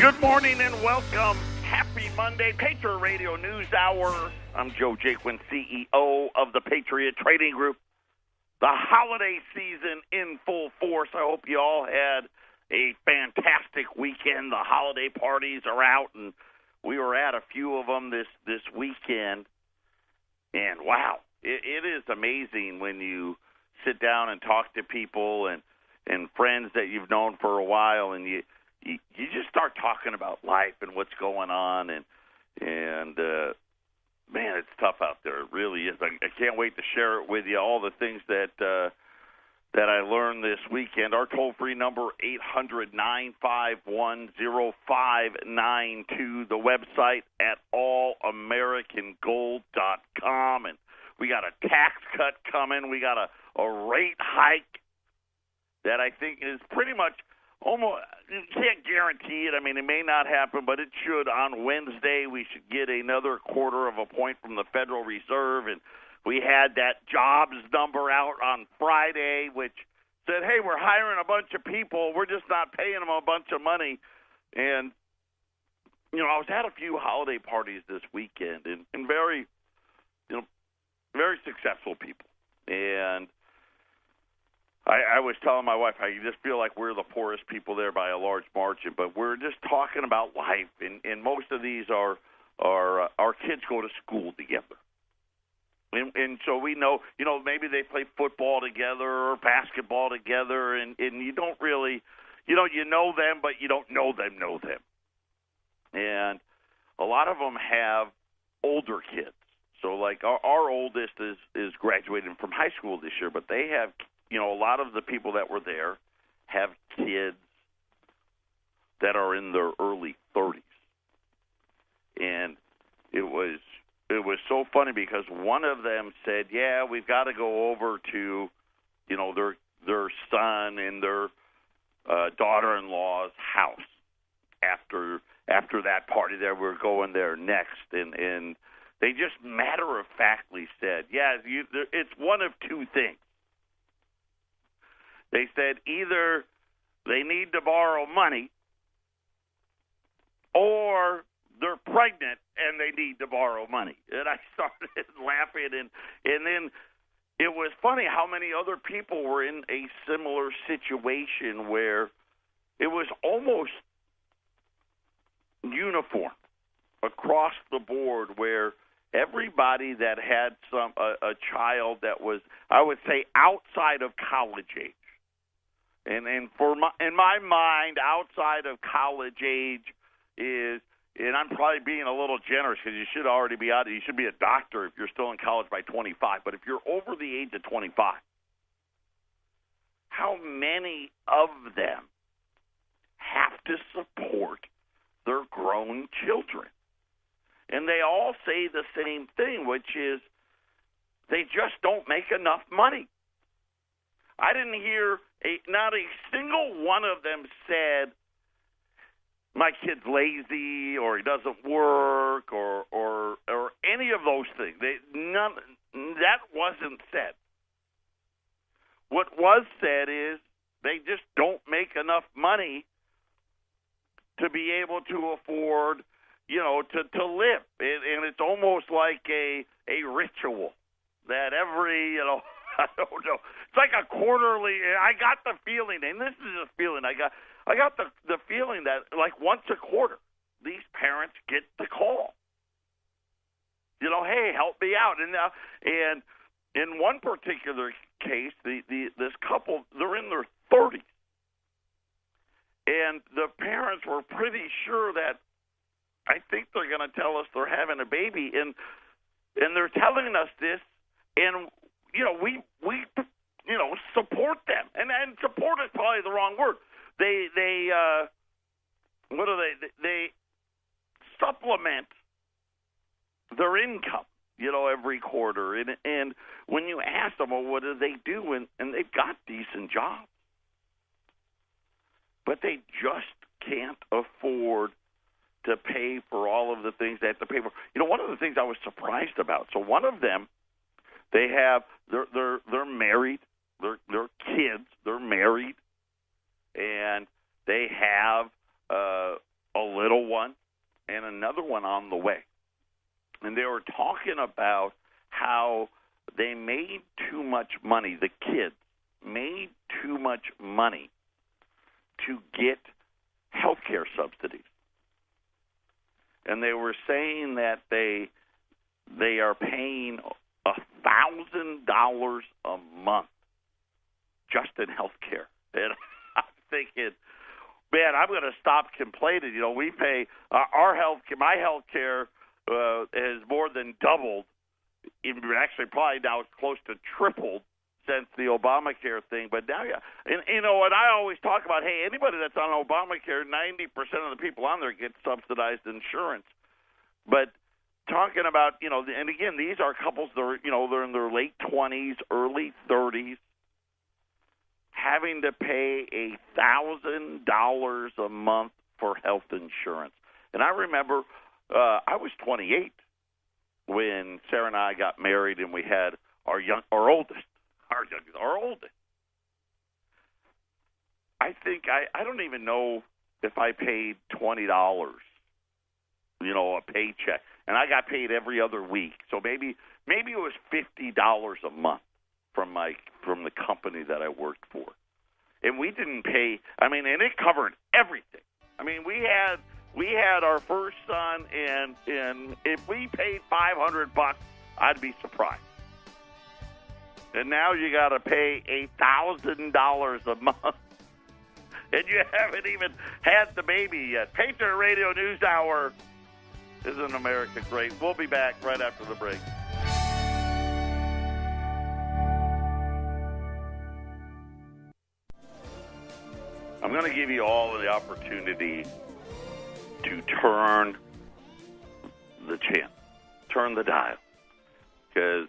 Good morning and welcome. Happy Monday, Patriot Radio News Hour. I'm Joe Jaquin, CEO of the Patriot Trading Group. The holiday season in full force. I hope you all had a fantastic weekend. The holiday parties are out, and we were at a few of them this weekend. And wow, it is amazing when you sit down and talk to people and friends that you've known for a while, and you just start talking about life and what's going on, and man, it's tough out there. It really is. I can't wait to share it with you, all the things that I learned this weekend. Our toll-free number, 800-951-0592. The website at allamericangold.com. And we got a tax cut coming. We got a rate hike that I think is pretty much almost, you can't guarantee it. I mean, it may not happen, but it should. On Wednesday, we should get another quarter of a point from the Federal Reserve. And we had that jobs number out on Friday, which said, hey, we're hiring a bunch of people. We're just not paying them a bunch of money. And, you know, I was at a few holiday parties this weekend and very, very successful people. And I was telling my wife, I just feel like we're the poorest people there by a large margin, but we're just talking about life, and most of these are our kids go to school together. And so we know, maybe they play football together or basketball together, and you don't really, you know them, but you don't know them. And a lot of them have older kids. So, like, our oldest is graduating from high school this year, but they have, a lot of the people that were there have kids that are in their early 30s. And it was so funny because one of them said, yeah, we've got to go over to, their son and their daughter-in-law's house after that party there. We're going there next. And they just matter-of-factly said, yeah, it's one of two things. They said either they need to borrow money or they're pregnant and they need to borrow money. And I started laughing, and then it was funny how many other people were in a similar situation where it was almost uniform across the board, where everybody that had a child that was, I would say, outside of college age. And in my mind, outside of college age is, and I'm probably being a little generous because you should already be out. You should be a doctor if you're still in college by 25. But if you're over the age of 25, how many of them have to support their grown children? And they all say the same thing, which is they just don't make enough money. I didn't hear not a single one of them said, my kid's lazy or he doesn't work or any of those things. That wasn't said. What was said is they just don't make enough money to be able to afford, to live. And it's almost like a ritual that every, I don't know. It's like a quarterly. I got the feeling, and this is a feeling I got the feeling that like once a quarter, these parents get the call. Hey, help me out. And in one particular case, this couple, they're in their 30s, and the parents were pretty sure that I think they're going to tell us they're having a baby, and they're telling us this, and we support them, and support is probably the wrong word. They supplement their income, every quarter, and when you ask them, well, what do they do, and they've got decent jobs, but they just can't afford to pay for all of the things they have to pay for. One of the things I was surprised about. So one of them, they're married. They're kids. They're married, and they have a another one on the way. And they were talking about how they made too much money. The kids made too much money to get health care subsidies. And they were saying that they are paying $1,000 a month just in health care. And I'm thinking, man, I'm going to stop complaining. You know, we pay our health care. My health care has more than doubled. Actually, probably now it's close to tripled since the Obamacare thing. But now, yeah, and you know, and I always talk about, hey, anybody that's on Obamacare, 90% of the people on there get subsidized insurance. But talking about, you know, and again, these are couples that are, you know, they're in their late 20s, early 30s, having to pay $1,000 a month for health insurance. And I remember I was 28 when Sarah and I got married, and we had our oldest. I think I don't even know if I paid $20, you know, a paycheck, and I got paid every other week. So maybe it was $50 a month from the company that I worked for, and we didn't pay. I mean, and it covered everything. I mean, we had our first son, and if we paid $500, I'd be surprised. And now you got to pay $1,000 a month, and you haven't even had the baby yet. Patriot Radio News Hour. Isn't America great? We'll be back right after the break. I'm going to give you all the opportunity to turn the channel, turn the dial, because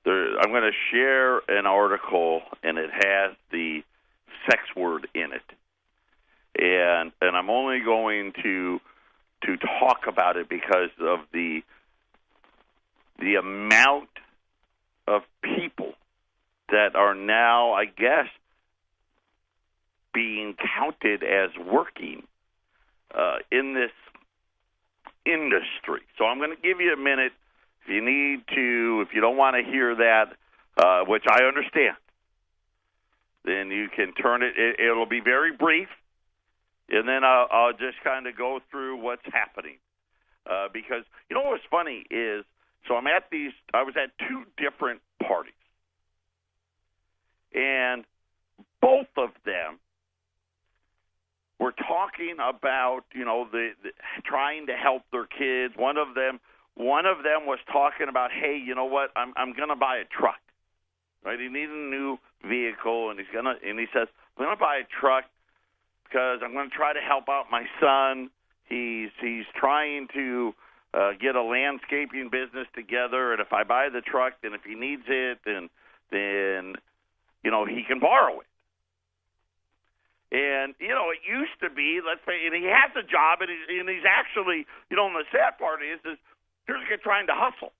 I'm going to share an article, and it has the sex word in it, and I'm only going to talk about it because of the amount of people that are now, I guess, being counted as working in this industry. So I'm going to give you a minute. If you don't want to hear that, which I understand, then you can turn it. It'll be very brief, and then I'll just kind of go through what's happening. Because, you know what's funny is, so I was at two different parties, and both of them were talking about, you know, the trying to help their kids. One of them was talking about, hey, you know what? I'm going to buy a truck, right? He needs a new vehicle, and he says, I'm going to buy a truck because I'm going to try to help out my son. He's trying to get a landscaping business together, and if I buy the truck, then if he needs it, then you know, he can borrow it. And, you know, it used to be, let's say, and he has a job, and he's actually, you know, and the sad part is here's a kid trying to hustle.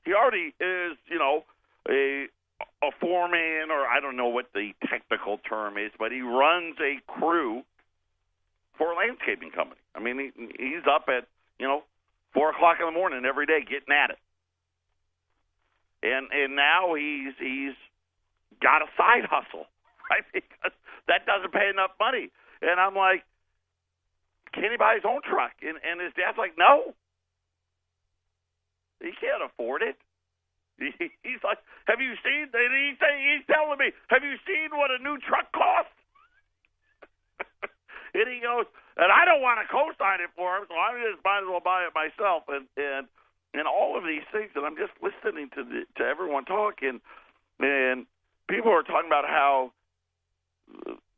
He already is, you know, a foreman, or I don't know what the technical term is, but he runs a crew for a landscaping company. I mean, he's up at, you know, 4 o'clock in the morning every day getting at it. And now he's got a side hustle, right? Because that doesn't pay enough money. And I'm like, can he buy his own truck? And his dad's like, no. He can't afford it. He's like, have you seen? He's telling me, have you seen what a new truck costs? And he goes, and I don't want to co-sign it for him, so I just might as well buy it myself. And all of these things, and I'm just listening to everyone talk, and people are talking about how,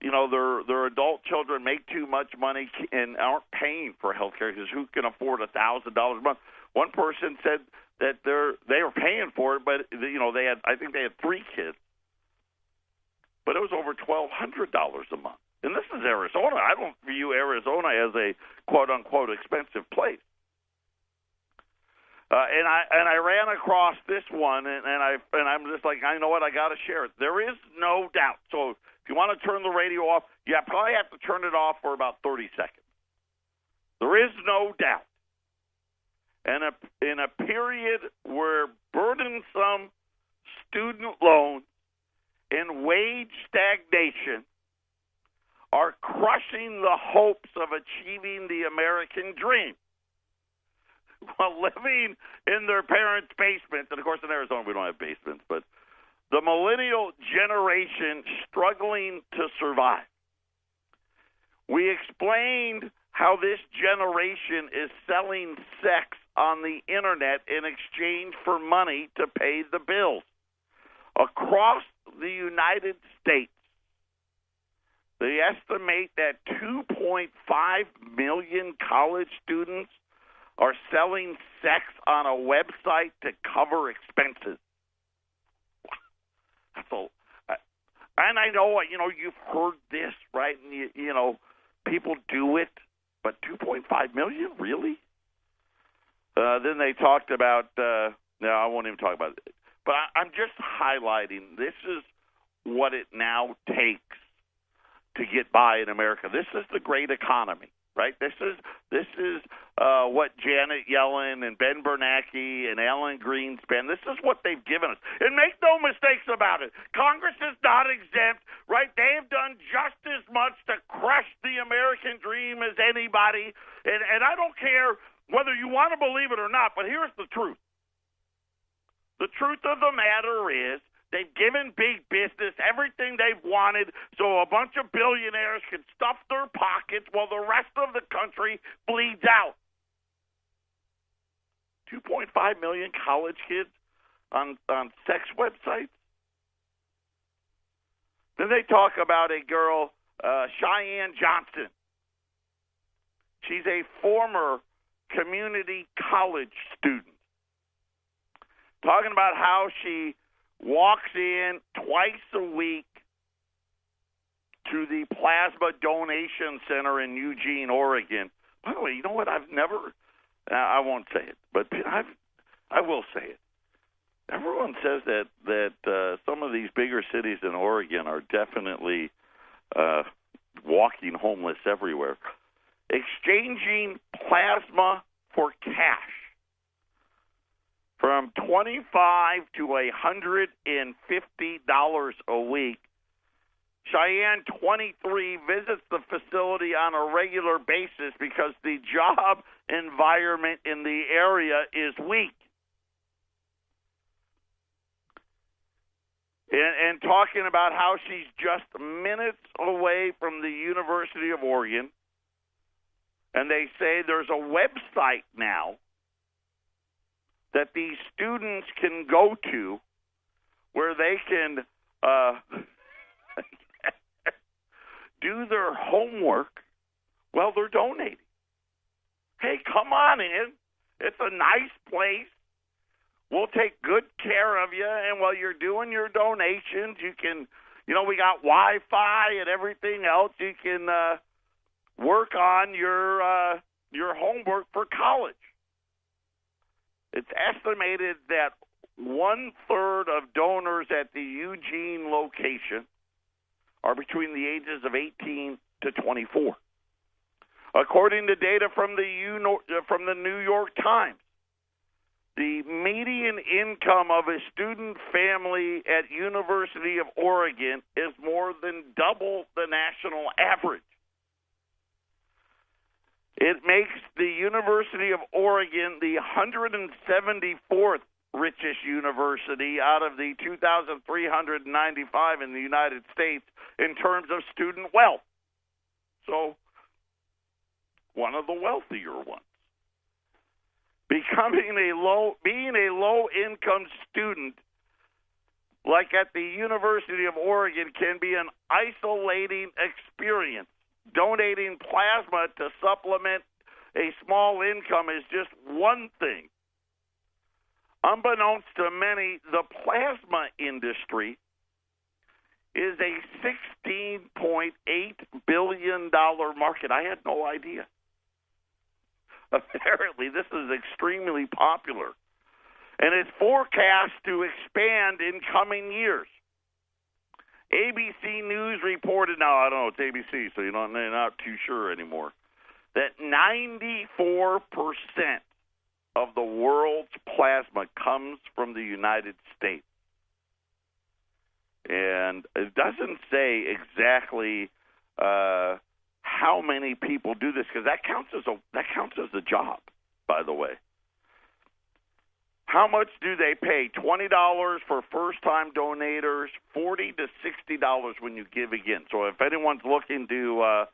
you know, their adult children make too much money and aren't paying for health care because who can afford $1,000 a month? One person said that they were paying for it, but, you know, I think they had 3 kids, but it was over $1,200 a month. And this is Arizona. I don't view Arizona as a quote unquote expensive place. And I ran across this one, and I'm just like, I know what, I got to share it. There is no doubt. So if you want to turn the radio off, you probably have to turn it off for about 30 seconds. There is no doubt and in a period where burdensome student loans and wage stagnation are crushing the hopes of achieving the American dream. While living in their parents' basements, and of course in Arizona we don't have basements, but the millennial generation struggling to survive. We explained how this generation is selling sex on the internet in exchange for money to pay the bills. Across the United States, they estimate that 2.5 million college students are selling sex on a website to cover expenses. That's all. And I know, you've heard this, right? And you know, people do it, but 2.5 million, really? Then they talked about. No, I won't even talk about it. But I'm just highlighting. This is what it now takes to get by in America. This is the great economy, right? This is what Janet Yellen and Ben Bernanke and Alan Greenspan, this is what they've given us. And make no mistakes about it. Congress is not exempt, right? They've done just as much to crush the American dream as anybody. And I don't care whether you want to believe it or not, but here's the truth. The truth of the matter is they've given big business everything they've wanted so a bunch of billionaires can stuff their pockets while the rest of the country bleeds out. 2.5 million college kids on sex websites. Then they talk about a girl, Cheyenne Johnson. She's a former community college student. Talking about how she walks in twice a week to the Plasma Donation Center in Eugene, Oregon. By the way, you know what? I won't say it, but I will say it. Everyone says that some of these bigger cities in Oregon are definitely walking homeless everywhere. Exchanging plasma for cash. From $25 to $150 a week. Cheyenne, 23, visits the facility on a regular basis because the job environment in the area is weak. And talking about how she's just minutes away from the University of Oregon. And they say there's a website now that these students can go to where they can do their homework while they're donating. Hey, come on in. It's a nice place. We'll take good care of you. And while you're doing your donations, you can, we got Wi-Fi and everything else. You can work on your homework for college. It's estimated that 1/3 of donors at the Eugene location are between the ages of 18 to 24. According to data from the New York Times, the median income of a student family at University of Oregon is more than double the national average. It makes the University of Oregon the 174th richest university out of the 2,395 in the United States in terms of student wealth. So, one of the wealthier ones. Being a low-income student, like at the University of Oregon, can be an isolating experience. Donating plasma to supplement a small income is just one thing. Unbeknownst to many, the plasma industry is a $16.8 billion market. I had no idea. Apparently, this is extremely popular, and it's forecast to expand in coming years. ABC News reported, now I don't know, it's ABC, so they're not too sure anymore, that 94% of the world's plasma comes from the United States. And it doesn't say exactly how many people do this, because that counts as a job, by the way. How much do they pay? $20 for first-time donators, $40 to $60 when you give again. So if anyone's looking to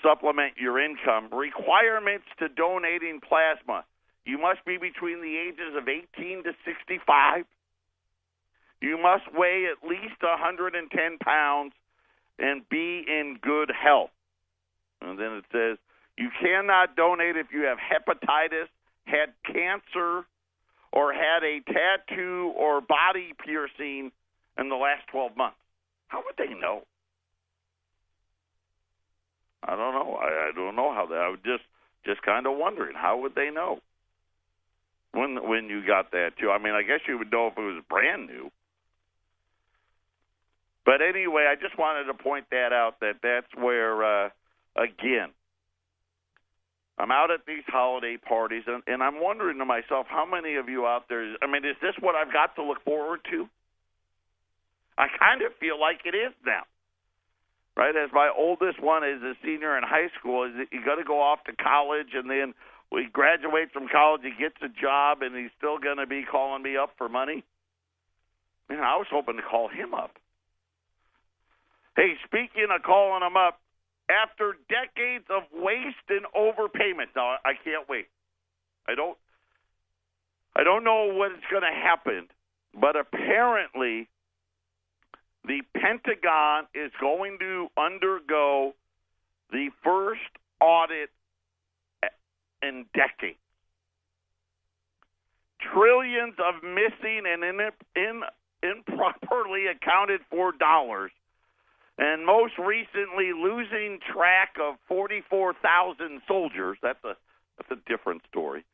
supplement your income, requirements to donating plasma: you must be between the ages of 18 to 65. You must weigh at least 110 pounds and be in good health. And then it says you cannot donate if you have hepatitis, had cancer, or had a tattoo or body piercing in the last 12 months. How would they know? I don't know. I don't know how that. I would just kind of wondering, how would they know when you got that too? I mean, I guess you would know if it was brand new. But anyway, I just wanted to point that out, that's where, again, I'm out at these holiday parties, and I'm wondering to myself, how many of you out there, I mean, is this what I've got to look forward to? I kind of feel like it is now, right? As my oldest one is a senior in high school, you got to go off to college, and then when he graduates from college, he gets a job, and he's still going to be calling me up for money. Man, I was hoping to call him up. Hey, speaking of calling him up, after decades of waste and overpayment, now I can't wait. I don't know what's going to happen, but apparently the Pentagon is going to undergo the first audit in decades. Trillions of missing and improperly accounted for dollars, and most recently losing track of 44,000 soldiers. That's a different story.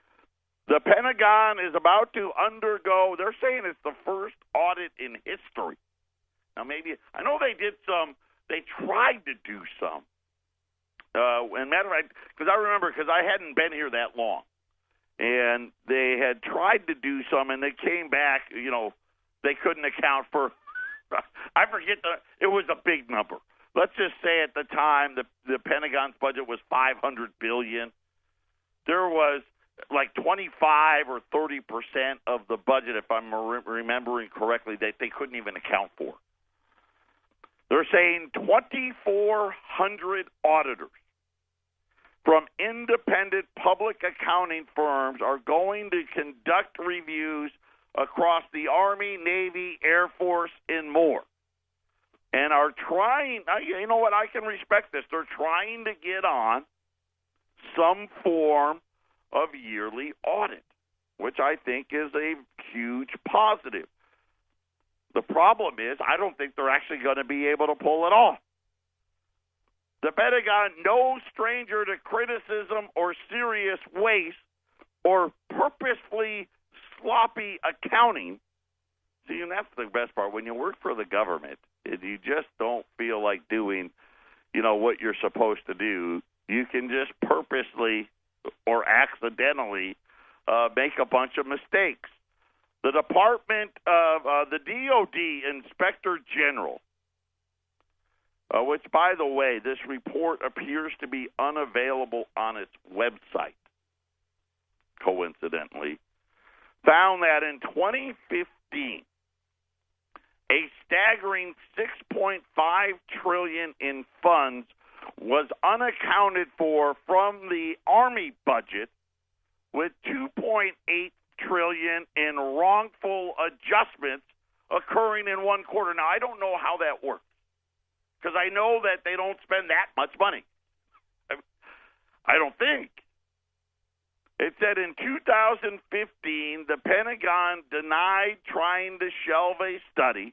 The Pentagon is about to undergo, they're saying it's the first audit in history. Now maybe, I know they tried to do some. And matter of fact, because I remember, because I hadn't been here that long, and they had tried to do some, and they came back, they couldn't account for, I forget, it was a big number. Let's just say at the time the Pentagon's budget was $500 billion. There was like 25 or 30% of the budget, if I'm remembering correctly, that they couldn't even account for. They're saying 2,400 auditors from independent public accounting firms are going to conduct reviews across the Army, Navy, Air Force, and more, and are trying, you know what, I can respect this, they're trying to get on some form of yearly audit, which I think is a huge positive. The problem is, I don't think they're actually going to be able to pull it off. The Pentagon, no stranger to criticism or serious waste or purposefully sloppy accounting. See, and that's the best part. When you work for the government, you just don't feel like doing, what you're supposed to do. You can just purposely or accidentally make a bunch of mistakes. The Department of the DOD Inspector General, which, by the way, this report appears to be unavailable on its website, coincidentally, found that in 2015, a staggering $6.5 trillion in funds was unaccounted for from the Army budget, with $2.8 trillion in wrongful adjustments occurring in one quarter. Now, I don't know how that works, because I know that they don't spend that much money. I don't think. It said in 2015, the Pentagon denied trying to shelve a study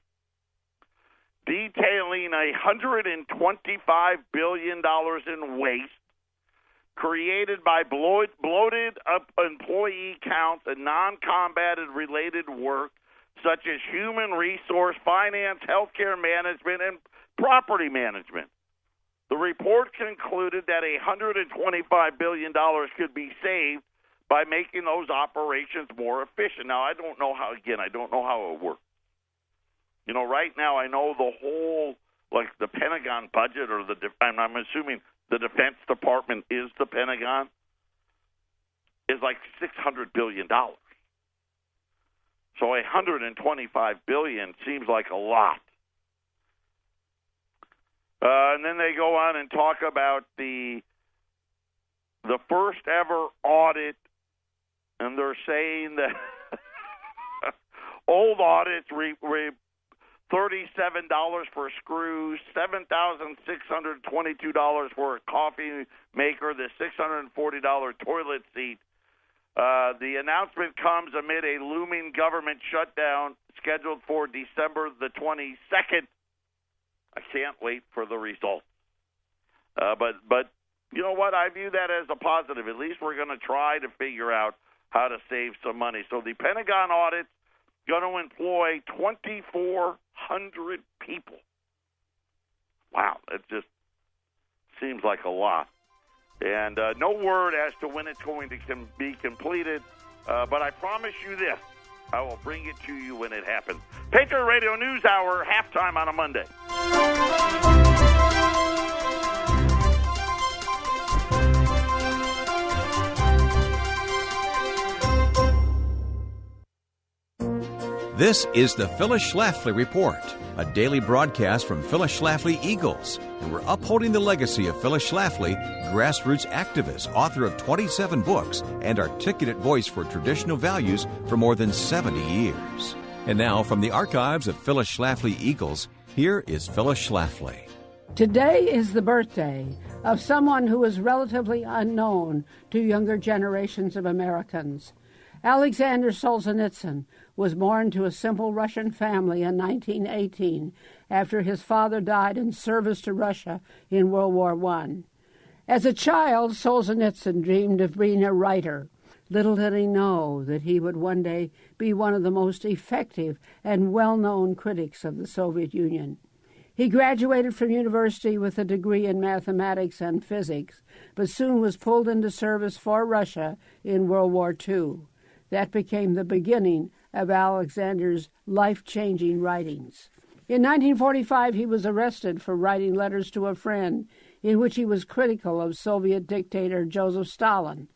detailing $125 billion in waste created by bloated up employee counts and non-combated related work such as human resource, finance, healthcare management, and property management. The report concluded that $125 billion could be saved by making those operations more efficient. Now, I don't know how it works. Right now I know the whole, like the Pentagon budget, or I'm assuming the Defense Department is the Pentagon, is like $600 billion. So $125 billion seems like a lot. And then they go on and talk about the first ever audit, and they're saying that old audits $37 for screws, $7,622 for a coffee maker, the $640 toilet seat. The announcement comes amid a looming government shutdown scheduled for December the 22nd. I can't wait for the results. But you know what? I view that as a positive. At least we're going to try to figure out how to save some money. So the Pentagon audit's going to employ 2,400 people. Wow, it just seems like a lot. And no word as to when it's going to be completed, but I promise you this, I will bring it to you when it happens. Patriot Radio News Hour, halftime on a Monday. This is the Phyllis Schlafly Report, a daily broadcast from Phyllis Schlafly Eagles, and we're upholding the legacy of Phyllis Schlafly, grassroots activist, author of 27 books, and articulate voice for traditional values for more than 70 years. And now, from the archives of Phyllis Schlafly Eagles, here is Phyllis Schlafly. Today is the birthday of someone who is relatively unknown to younger generations of Americans. Alexander Solzhenitsyn was born to a simple Russian family in 1918 after his father died in service to Russia in World War I. As a child, Solzhenitsyn dreamed of being a writer. Little did he know that he would one day be one of the most effective and well-known critics of the Soviet Union. He graduated from university with a degree in mathematics and physics, but soon was pulled into service for Russia in World War II. That became the beginning of Alexander's life-changing writings. In 1945, he was arrested for writing letters to a friend in which he was critical of Soviet dictator Joseph Stalin.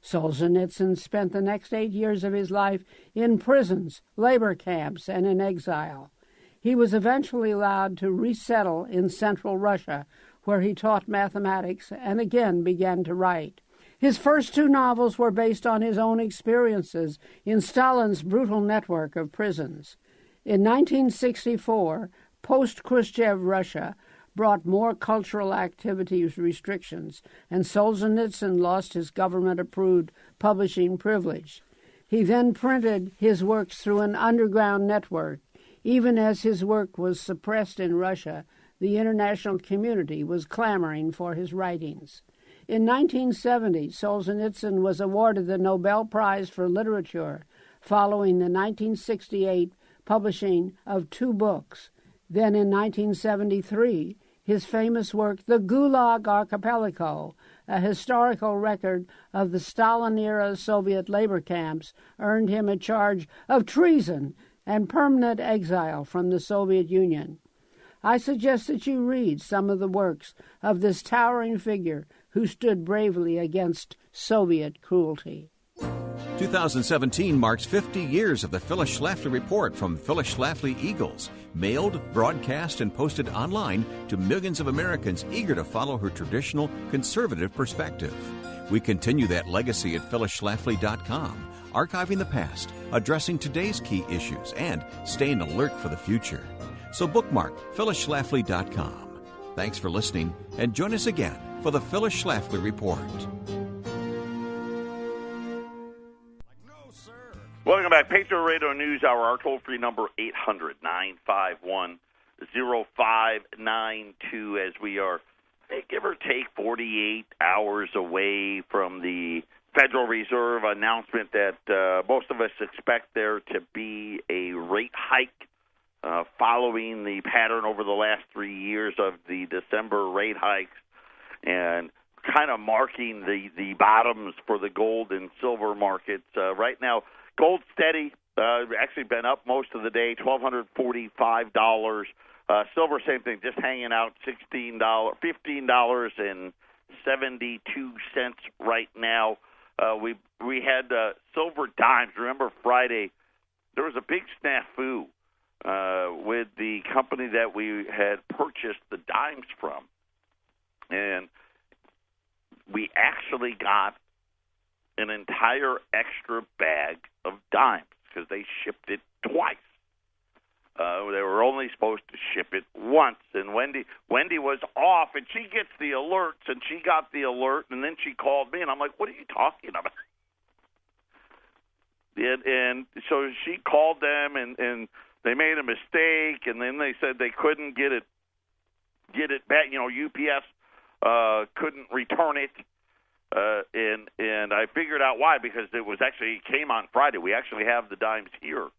Solzhenitsyn spent the next 8 years of his life in prisons, labor camps, and in exile. He was eventually allowed to resettle in central Russia, where he taught mathematics and again began to write. His first two novels were based on his own experiences in Stalin's brutal network of prisons. In 1964, post-Khrushchev Russia brought more cultural activities restrictions, and Solzhenitsyn lost his government-approved publishing privilege. He then printed his works through an underground network. Even as his work was suppressed in Russia, the international community was clamoring for his writings. In 1970, Solzhenitsyn was awarded the Nobel Prize for Literature following the 1968 publishing of 2 books. Then in 1973, his famous work, The Gulag Archipelago, a historical record of the Stalin-era Soviet labor camps, earned him a charge of treason and permanent exile from the Soviet Union. I suggest that you read some of the works of this towering figure who stood bravely against Soviet cruelty. 2017 marks 50 years of the Phyllis Schlafly Report from Phyllis Schlafly Eagles, mailed, broadcast, and posted online to millions of Americans eager to follow her traditional conservative perspective. We continue that legacy at phyllisschlafly.com, archiving the past, addressing today's key issues, and staying alert for the future. So bookmark phyllisschlafly.com. Thanks for listening, and join us again for the Phyllis Schlafly Report. Welcome back. Patriot Radio News Hour. Our toll-free number, 800-951-0592, as we are, give or take, 48 hours away from the Federal Reserve announcement that most of us expect there to be a rate hike following the pattern over the last 3 years of the December rate hikes. And kind of marking the bottoms for the gold and silver markets. Right now, gold steady, actually been up most of the day, $1,245. Silver, same thing, just hanging out, $15.72 right now. We had silver dimes. Remember Friday, there was a big snafu with the company that we had purchased the dimes from. And we actually got an entire extra bag of dimes because they shipped it twice. They were only supposed to ship it once, and Wendy was off, and she gets the alerts, and she got the alert, and then she called me, and I'm like, what are you talking about? And so she called them, and they made a mistake, and then they said they couldn't get it back. UPS couldn't return it, and I figured out why, because it came on Friday. We actually have the dimes here.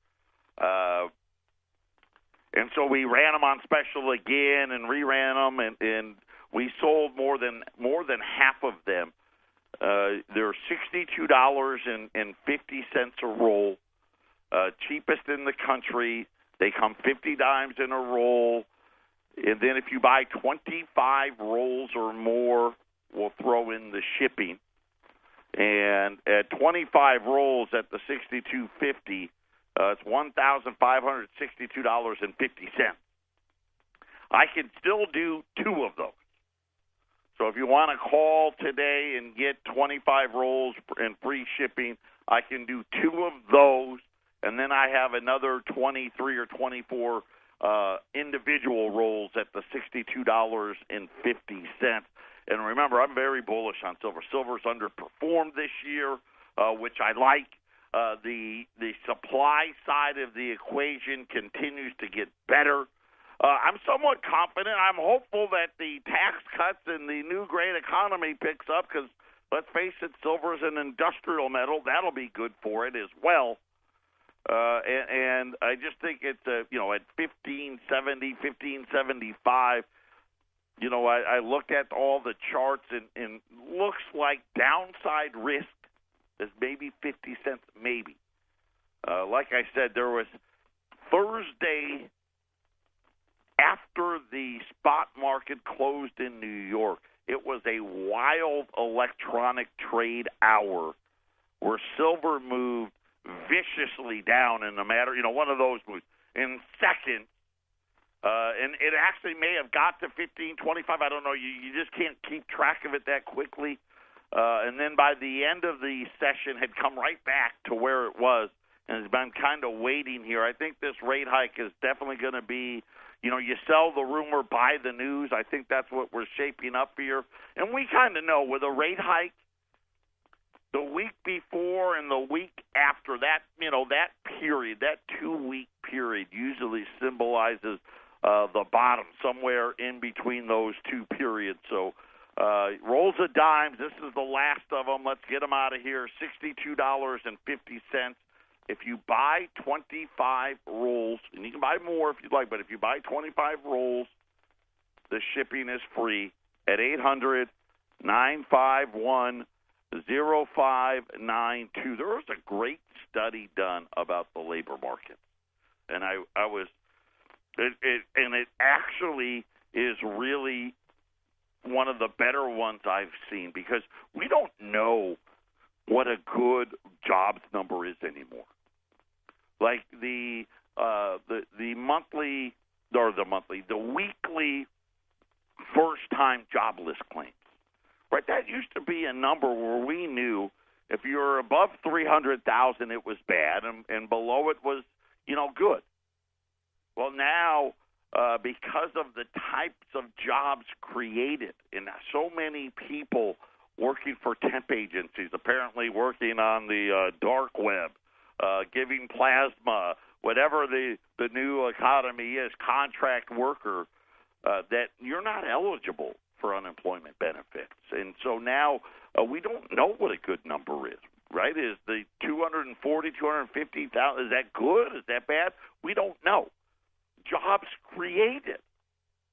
And so we ran them on special again and reran them, and we sold more than half of them. They're $62.50 a roll, cheapest in the country. They come 50 dimes in a roll, and then if you buy 25 rolls or more, we'll throw in the shipping. And at 25 rolls at the $62.50. It's $1,562.50. I can still do 2 of those. So if you want to call today and get 25 rolls and free shipping, I can do 2 of those, and then I have another 23 or 24 individual rolls at the $62.50. And remember, I'm very bullish on silver. Silver's underperformed this year, which I like. The supply side of the equation continues to get better. I'm somewhat confident. I'm hopeful that the tax cuts and the new great economy picks up because, let's face it, silver is an industrial metal. That'll be good for it as well. And I just think it's, at 1570, 1575, I look at all the charts and looks like downside risk is maybe 50 cents, maybe. Like I said, there was Thursday after the spot market closed in New York. It was a wild electronic trade hour where silver moved viciously down in a matter, one of those moves in seconds. And it actually may have got to 15.25. I don't know. You just can't keep track of it that quickly. And then by the end of the session had come right back to where it was and has been kind of waiting here. I think this rate hike is definitely going to be, you sell the rumor, buy the news. I think that's what we're shaping up here. And we kind of know with a rate hike, the week before and the week after that, that period, that 2-week period usually symbolizes the bottom, somewhere in between those 2 periods. So rolls of dimes, this is the last of them. Let's get them out of here. $62.50. If you buy 25 rolls, and you can buy more if you'd like, but if you buy 25 rolls, the shipping is free at 800-951-0592. There was a great study done about the labor market, and it actually is really one of the better ones I've seen because we don't know what a good jobs number is anymore. Like the weekly first-time jobless claims, right? That used to be a number where we knew if you were above 300,000, it was bad, and below it was, good. Well, now, because of the types of jobs created, and so many people working for temp agencies, apparently working on the dark web, giving plasma, whatever the new economy is, contract worker, that you're not eligible for unemployment benefits. And so now we don't know what a good number is, right? Is the 240, 250,000, is that good? Is that bad? We don't know. Jobs created,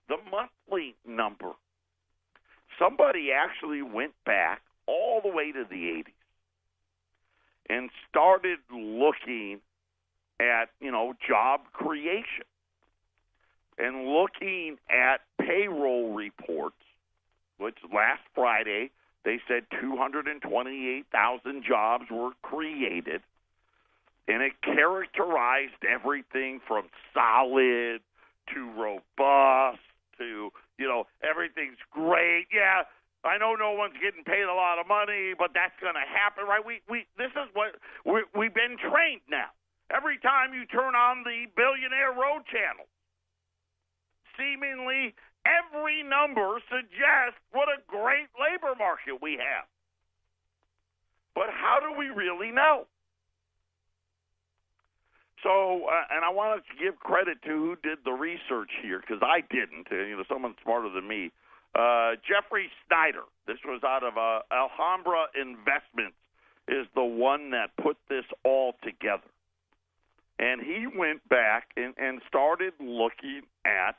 the monthly number, somebody actually went back all the way to the 80s and started looking at, job creation and looking at payroll reports, which last Friday they said 228,000 jobs were created, and it characterized everything from solid to robust to, everything's great. Yeah, I know no one's getting paid a lot of money, but that's going to happen, right? This is what we've been trained now. Every time you turn on the Billionaire Road channel, seemingly every number suggests what a great labor market we have. But how do we really know? So, and I wanted to give credit to who did the research here, because I didn't. Someone smarter than me. Jeffrey Snyder, this was out of Alhambra Investments, is the one that put this all together. And he went back and started looking at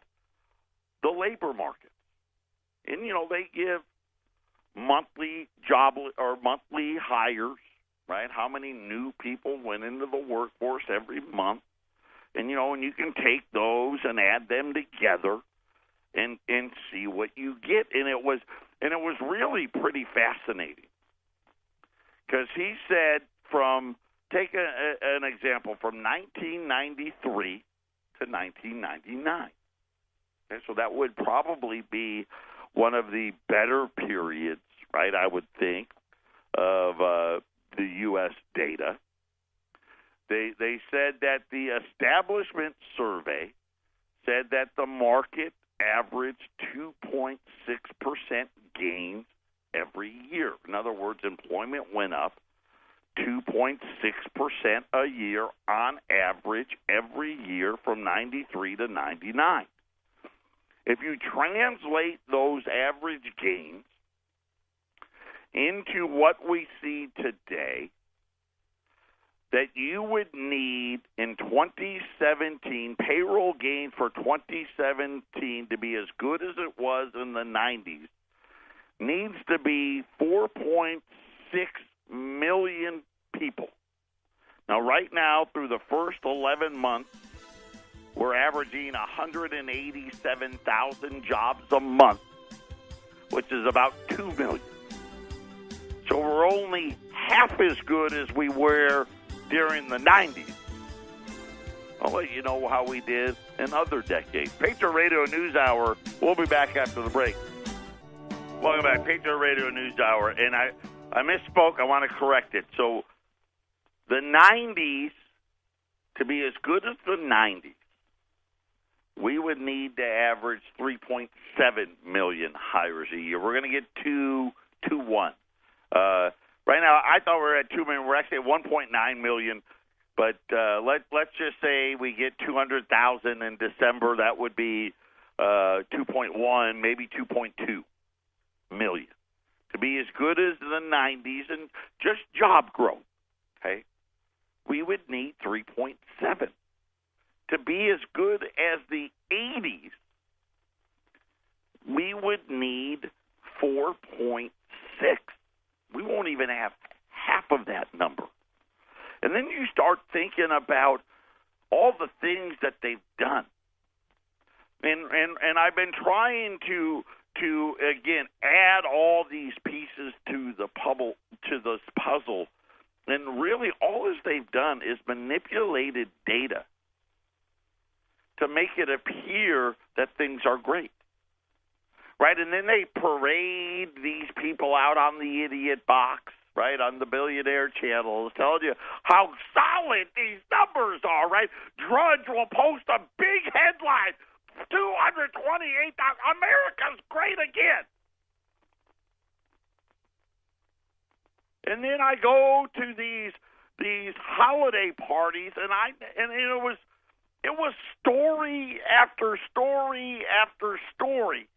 the labor market. And, they give monthly job or monthly hires, right? How many new people went into the workforce every month. And, and you can take those and add them together and see what you get. And it was really pretty fascinating. Because he said take an example, from 1993 to 1999. Okay, so that would probably be one of the better periods, right, I would think, of the U.S. data. They said that the establishment survey said that the market averaged 2.6% gains every year. In other words, employment went up 2.6% a year on average every year from 93 to 99. If you translate those average gains into what we see today, that you would need in 2017, payroll gain for 2017 to be as good as it was in the 90s, needs to be 4.6 million people. Now, right now, through the first 11 months, we're averaging 187,000 jobs a month, which is about 2 million. So we're only half as good as we were during the 90s. I'll let you know how we did in other decades. Patriot Radio News Hour. We'll be back after the break. Welcome back, Patriot Radio News Hour. And I misspoke. I want to correct it. So the 90s, to be as good as the 90s, we would need to average 3.7 million hires a year. We're going to get 2.1. Right now, I thought we were at 2 million. We're actually at 1.9 million. But let's just say we get 200,000 in December. That would be 2.1, maybe 2.2 million. To be as good as the 90s and just job growth, okay, we would need 3.7. To be as good as the 80s, we would need 4.6. We won't even have half of that number. And then you start thinking about all the things that they've done. And I've been trying to again add all these pieces to this puzzle. And really all they've done is manipulated data to make it appear that things are great. Right? And then they parade these people out on the idiot box, right, on the Billionaire channels, telling you how solid these numbers are, right? Drudge will post a big headline, 228,000, America's great again. And then I go to these holiday parties, and it was story after story after story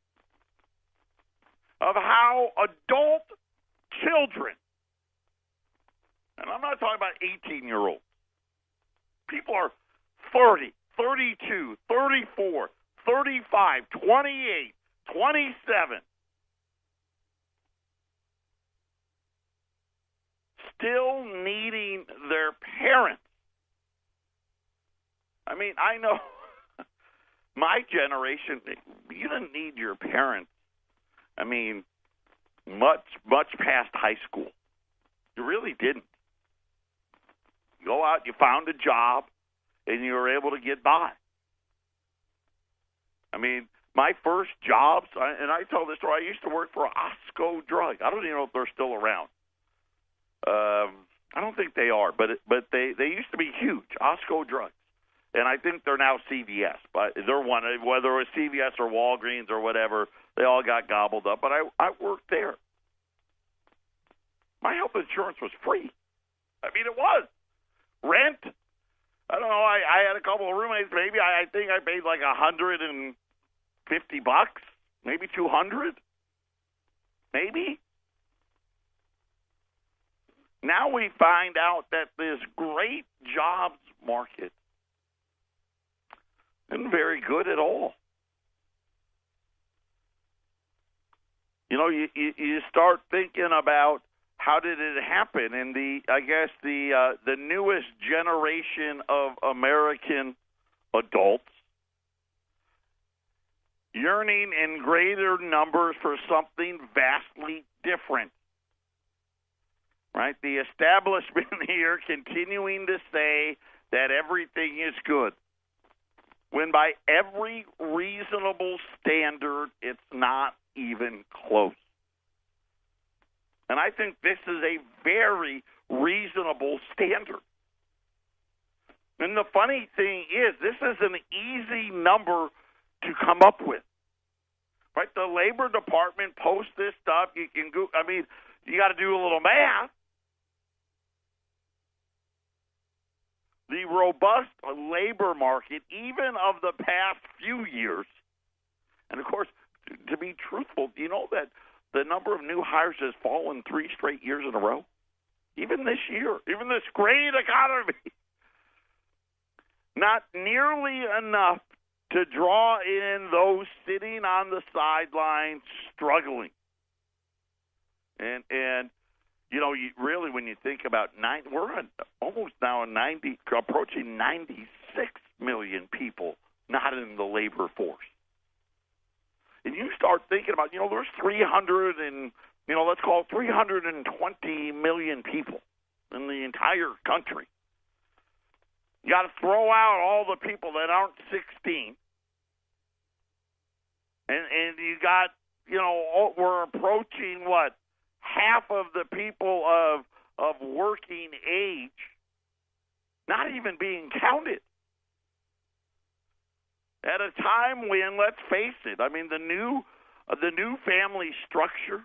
of how adult children, and I'm not talking about 18-year-olds, people are 30, 32, 34, 35, 28, 27, still needing their parents. I mean, I know my generation, you didn't need your parents. I mean, much past high school. You really didn't. You go out, you found a job, and you were able to get by. I mean, my first jobs, and I tell this story, I used to work for Osco Drug. I don't even know if they're still around. I don't think they are, but they used to be huge, Osco Drugs. And I think they're now CVS. But they're one, whether it was CVS or Walgreens or whatever, they all got gobbled up. But I worked there. My health insurance was free. I mean, it was. Rent, I don't know, I had a couple of roommates, maybe. I think I paid like $150, maybe $200, maybe. Now we find out that this great jobs market isn't very good at all. You know, you start thinking about how did it happen, and the newest generation of American adults yearning in greater numbers for something vastly different. Right? The establishment here continuing to say that everything is good, when by every reasonable standard, it's not even close. And I think this is a very reasonable standard. And the funny thing is, this is an easy number to come up with. Right? The Labor Department posts this stuff. You can go. I mean, you got to do a little math. The robust labor market, even of the past few years, and of course, to be truthful, do you know that the number of new hires has fallen 3 straight years in a row? Even this year, even this great economy. Not nearly enough to draw in those sitting on the sidelines struggling. And you know, really, when you think about we're almost now 90, approaching 96 million people not in the labor force. And you start thinking about, there's 320 million people in the entire country. You got to throw out all the people that aren't 16. And you got, we're approaching what? Half of the people of working age not even being counted. At a time when, let's face it, I mean, the new family structure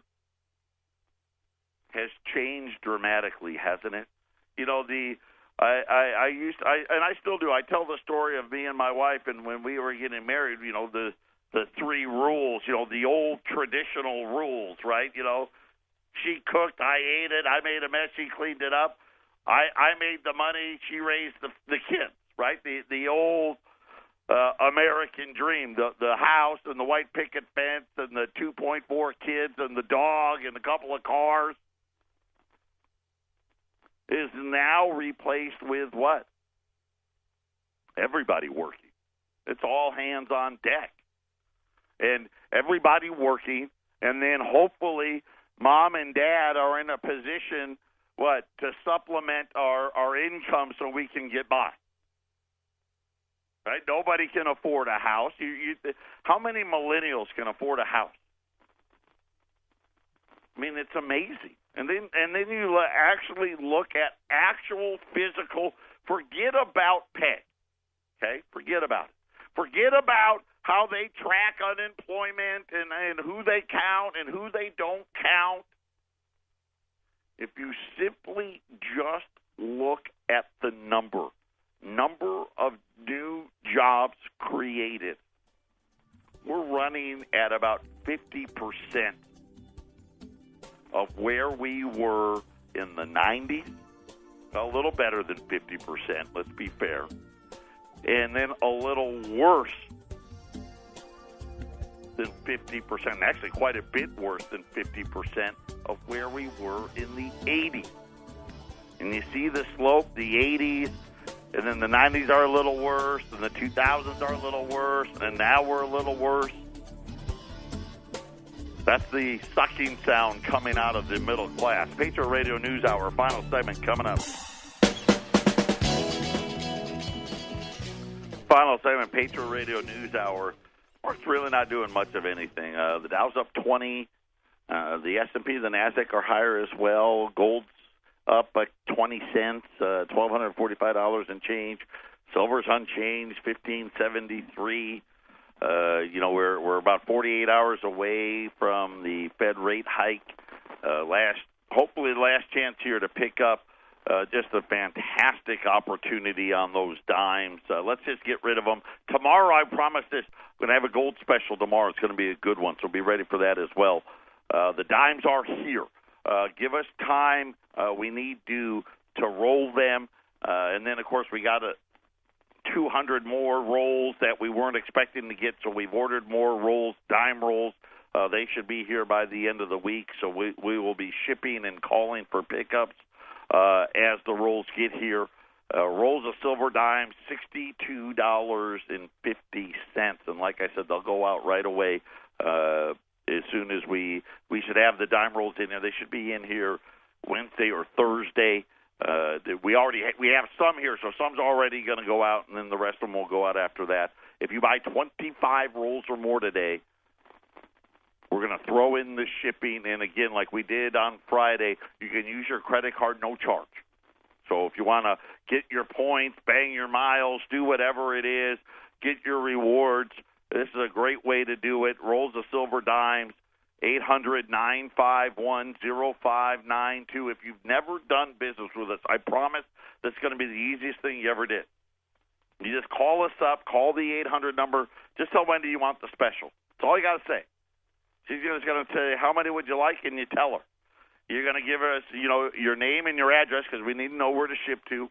has changed dramatically, hasn't it? I still do. I tell the story of me and my wife, and when we were getting married, the 3 rules, the old traditional rules, right? She cooked, I ate it, I made a mess, she cleaned it up. I made the money, she raised the kids, right? The old American dream, the house and the white picket fence and the 2.4 kids and the dog and a couple of cars is now replaced with what? Everybody working. It's all hands on deck. And everybody working, and then hopefully Mom and Dad are in a position, to supplement our income so we can get by. Right? Nobody can afford a house. How many millennials can afford a house? I mean, it's amazing. And then you actually look at actual physical. Forget about pay. Okay? Forget about it. Forget about how they track unemployment and who they count and who they don't count. If you simply just look at the number of new jobs created, we're running at about 50% of where we were in the 90s. A little better than 50%, let's be fair. And then a little worse than 50%, actually quite a bit worse than 50% of where we were in the 80s. and you see the slope, the 80s, and then the 90s are a little worse, and the 2000s are a little worse, and now we're a little worse. That's the sucking sound coming out of the middle class. Patriot Radio News Hour, final segment coming up. Final segment, Patriot Radio News Hour. Market's really not doing much of anything. The Dow's up 20. The S&P, the NASDAQ are higher as well. Gold's up like 20 cents, $1,245 and change. Silver's unchanged, $15.73. We're about 48 hours away from the Fed rate hike. Hopefully the last chance here to pick up just a fantastic opportunity on those dimes. Let's just get rid of them. Tomorrow, I promise this, we're going to have a gold special tomorrow. It's going to be a good one, so be ready for that as well. The dimes are here. Give us time. We need to roll them. And then, of course, we got 200 more rolls that we weren't expecting to get, so we've ordered more rolls, dime rolls. They should be here by the end of the week, so we will be shipping and calling for pickups as the rolls get here. Rolls of silver dimes, $62.50. And like I said, they'll go out right away as soon as we should have the dime rolls in there. They should be in here Wednesday or Thursday. We have some here, so some's already going to go out, and then the rest of them will go out after that. If you buy 25 rolls or more today, we're going to throw in the shipping, and again, like we did on Friday, you can use your credit card, no charge. So if you want to get your points, bang your miles, do whatever it is, get your rewards, this is a great way to do it. Rolls of silver dimes, 800-951-0592. If you've never done business with us, I promise that's going to be the easiest thing you ever did. You just call us up, call the 800 number, just tell Wendy you want the special. That's all you got to say. She's just going to say, how many would you like, and you tell her. You're going to give us, your name and your address because we need to know where to ship to.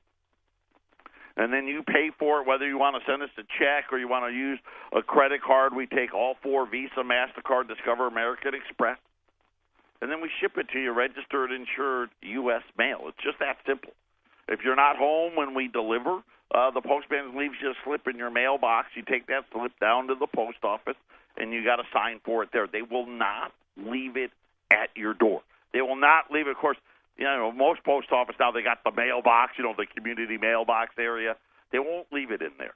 And then you pay for it, whether you want to send us a check or you want to use a credit card. We take all 4, Visa, MasterCard, Discover, American Express. And then we ship it to you, registered, insured, U.S. mail. It's just that simple. If you're not home when we deliver, the postman leaves you a slip in your mailbox. You take that slip down to the post office, and you got to sign for it there. They will not leave it at your door. They will not leave it. Of course, most post office now, they got the mailbox, the community mailbox area. They won't leave it in there.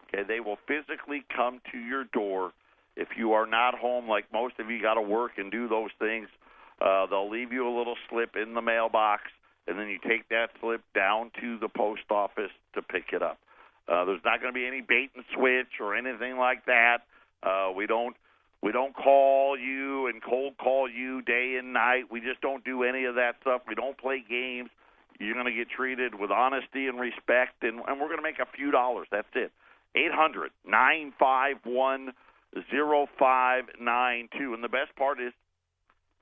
Okay, they will physically come to your door. If you are not home, like most of you got to work and do those things, they'll leave you a little slip in the mailbox, and then you take that slip down to the post office to pick it up. There's not going to be any bait and switch or anything like that. We don't call you and cold call you day and night. We just don't do any of that stuff. We don't play games. You're going to get treated with honesty and respect, and we're going to make a few dollars. That's it. 800-951-0592. And the best part is,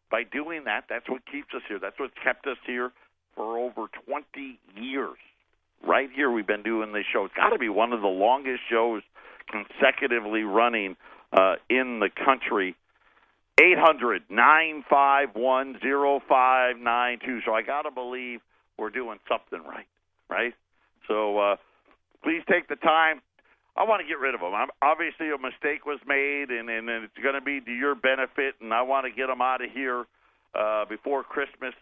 by doing that, that's what keeps us here. That's what's kept us here for over 20 years. Right here we've been doing this show. It's got to be one of the longest shows consecutively running in the country. 800-951-0592. So I got to believe we're doing something right? So please take the time. I want to get rid of them. Obviously, a mistake was made, and it's going to be to your benefit, and I want to get them out of here before Christmas.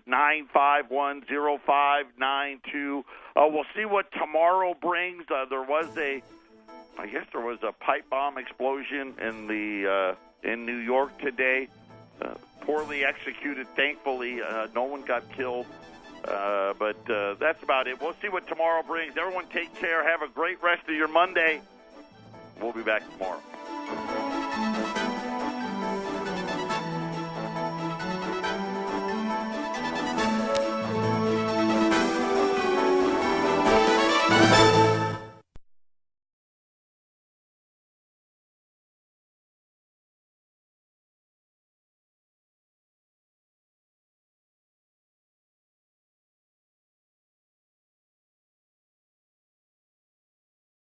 800-951-0592. We'll see what tomorrow brings. There was a pipe bomb explosion in New York today. Poorly executed. Thankfully, no one got killed. But that's about it. We'll see what tomorrow brings. Everyone take care. Have a great rest of your Monday. We'll be back tomorrow.